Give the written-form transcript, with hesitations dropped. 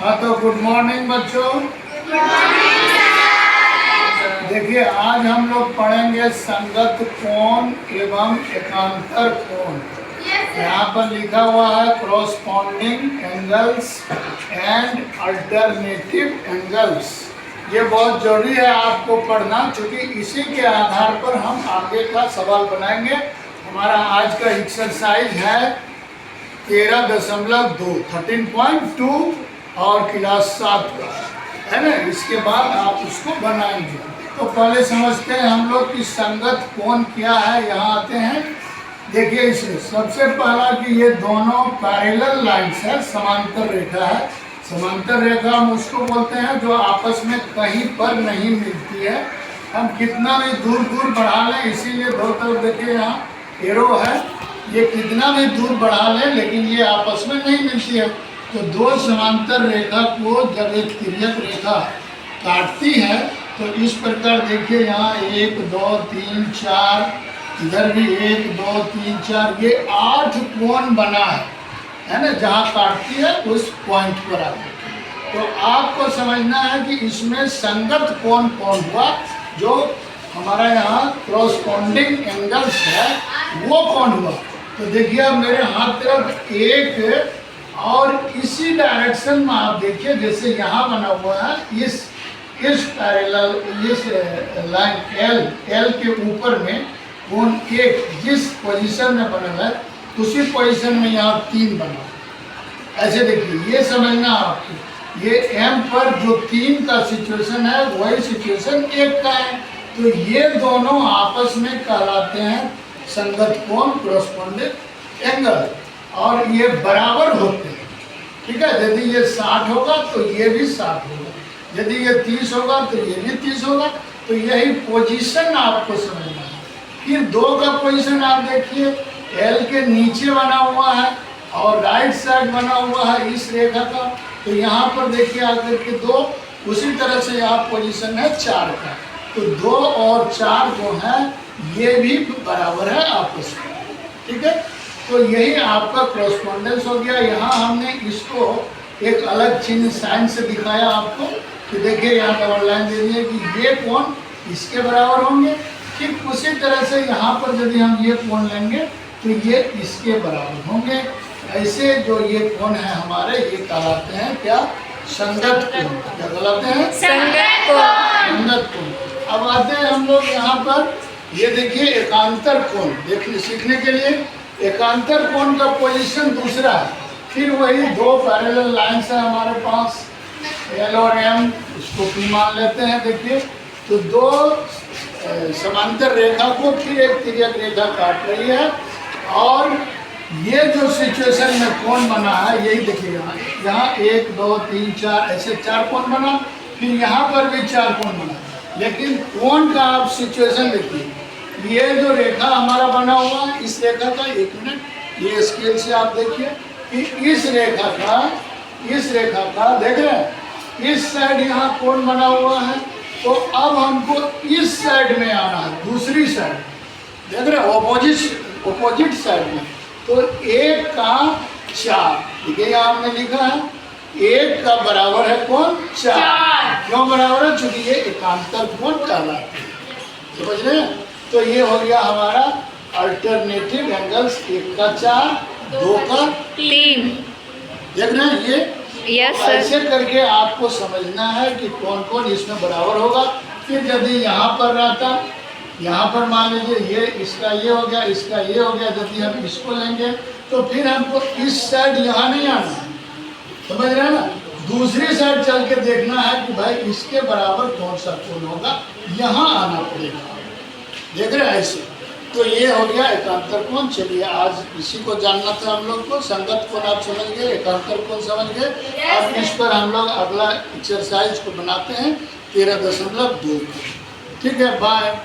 हाँ तो good morning बच्चों। देखिए आज हम लोग पढ़ेंगे संगत कोण एवं एकांतर कोण। यहाँ पर लिखा हुआ है corresponding angles and alternative angles. ये बहुत जरूरी है आपको पढ़ना, क्योंकि इसी के आधार पर हम आगे का सवाल बनाएंगे। हमारा आज का एक्सरसाइज है 13.2 और क्लास 7 का है ना। इसके बाद आप उसको बनाएंगे। तो पहले समझते हैं हम लोग कि संगत कोण क्या है। यहाँ आते हैं, देखिए इसमें सबसे पहला कि ये दोनों पैरेलल लाइंस है, समांतर रेखा है। समांतर रेखा हम उसको बोलते हैं जो आपस में कहीं पर नहीं मिलती है। हम कितना भी दूर दूर बढ़ा लें, इसीलिए दो तरफ देखिए यहाँ एरो है, ये कितना भी दूर बढ़ा लें लेकिन ये आपस में नहीं मिलती है। तो दो समांतर रेखा को जब एक तिर्यक रेखा काटती है तो इस प्रकार देखिए यहाँ 1 2 3 4, इधर भी 1 2 3 4, ये 8 कोण बना है ना। जहाँ काटती है उस पॉइंट पर आते। तो आपको समझना है कि इसमें संगत कोण कौन हुआ, जो हमारा यहाँ क्रॉसपॉन्डिंग एंगल्स है वो कौन हुआ। तो देखिए अब मेरे हाथ तरफ एक और इसी डायरेक्शन में आप देखिए, जैसे यहाँ बना हुआ है इस पैरेलल, इस लाइन एल के ऊपर में कोण एक जिस पोजीशन में बना है उसी पोजीशन में यहाँ 3 बना। ऐसे देखिए ये समझना आपको, ये एम पर जो 3 का सिचुएशन है वही सिचुएशन 1 का है। तो ये दोनों आपस में कहलाते हैं संगत कोण, क्रॉसपॉन्डिंग एंगल, और ये बराबर होते हैं। ठीक है, यदि ये 60 होगा तो ये भी 60 होगा, यदि ये 30 होगा तो ये भी 30 होगा। तो यही पोजीशन आपको समझना है। फिर 2 का पोजीशन आप देखिए, एल के नीचे बना हुआ है और राइट साइड बना हुआ है इस रेखा का। तो यहाँ पर देखिए आकर के 2, उसी तरह से यहाँ पोजीशन है 4 का। तो 2 और 4 जो है ये भी बराबर है आपस में। ठीक है, तो यही आपका क्रॉसपॉन्डेंस हो गया। यहाँ हमने इसको एक अलग चिन्ह साइन से दिखाया आपको कि देखिए यहाँ डबल लाइन दे दी है कि ये कोण इसके बराबर होंगे। ठीक उसी तरह से यहाँ पर यदि हम ये कोण लेंगे तो ये इसके बराबर होंगे। ऐसे जो ये कोण है हमारे, ये कहलाते हैं क्या, संगत कोण। क्या कहलाते हैं? संगत कोण। संगत कोण। अब आते हैं हम लोग यहाँ पर, ये देखिए एकांतर कोण। देखिए सीखने के लिए एकांतर कोण का पोजीशन दूसरा है। फिर वही 2 पैरेलल लाइंस है हमारे पास, एल और एम, इसको P मान लेते हैं। देखिए तो 2 समांतर रेखा को फिर एक तिर्यक रेखा काट रही है, और ये जो सिचुएशन में कोण बना है यही देखिए यहाँ 1 2 3 4 ऐसे 4 कोण बना। फिर यहाँ पर भी 4 कोण बना, लेकिन कोण का आप सिचुएशन देखिए। ये जो रेखा हमारा बना हुआ है, इस रेखा का, 1 मिनट, ये स्केल से आप देखिए कि इस रेखा का देख रहे हैं, इस साइड यहाँ कोण बना हुआ है। तो अब हमको इस साइड में आना है, दूसरी साइड देख रहे हैं, ऑपोजिट साइड में। तो 1 का 4, देखिए यहाँ हमने लिखा है 1 का बराबर है कोण 4। क्यों बराबर है? चूंकि ये एकांतर कोण कहलाते हैं। समझ रहे हैं? तो ये हो गया हमारा अल्टरनेटिव एंगल्स, 1 का 4, 2 का 3। देख रहे हैं ये? यस तो ऐसे करके आपको समझना है कि कौन कौन इसमें बराबर होगा। फिर यदि यहाँ पर रहता, यहाँ पर मान लीजिए ये इसका ये हो गया, इसका ये हो गया, यदि हम इसको लेंगे तो फिर हमको इस साइड यहाँ नहीं आना है। समझ रहे हैं ना? दूसरी साइड चल के देखना है कि भाई इसके बराबर कौन सा कोण होगा, यहाँ आना पड़ेगा। देख रहे हैं ऐसे। तो ये हो गया एकांतर कोण। चलिए आज इसी को जानना था हम लोग को। संगत कोण आप समझ गए, एकांतर कोण समझ गए। अब इस पर हम लोग अगला एक्सरसाइज को बनाते हैं 13.2। ठीक है, बाय।